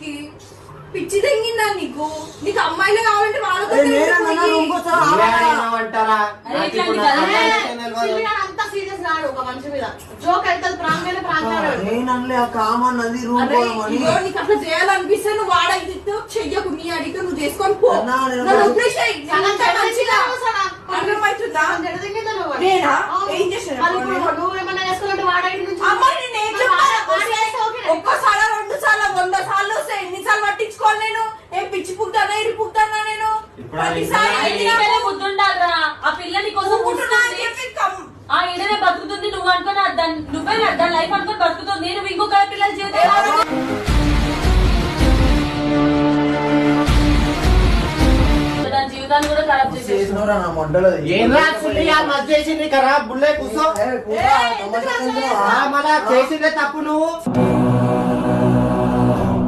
కి పిచ్చి తెంగిందా నీకు? నీకు అమ్మాయిలు కావాలంటే వాళ్ళతో అంత సీరియస్ కాదు ఒక మనిషి మీద జోక్ అయితే ప్రాంగణ నీకు అట్లా చేయాలనిపిస్తే నువ్వు వాడైతే చెయ్యకు, నీ అడిగితే నువ్వు చేసుకొని పో. అర్థమవుతుందా? ఏం చేసాను నువ్వేమన్నా చేసుకున్నట్టు వాడైతే ఒక్కసారి 2 సార్లు 100 సార్లు వస్తాయి. ఎన్నిసార్లు పట్టించుకోవాలి నేను? ఏం పిచ్చి పుట్టానా ఇరి పుట్టానా నేను? బుద్ధుండాలరా ఆ పిల్లని కోసం ఆ ఇడనే బతుకుతుంది. నువ్వు అనుకుని నువ్వే దాని లైఫ్ అనుకుని బతుకుతుంది. నువ్వు ఇంకొక పిల్లల జీవితం జీవితాన్ని కూడా ఖరాబ్ చేసింది ఖరాబ్ బుల్లే కూర్చో చేసిందే తప్పు నువ్వు.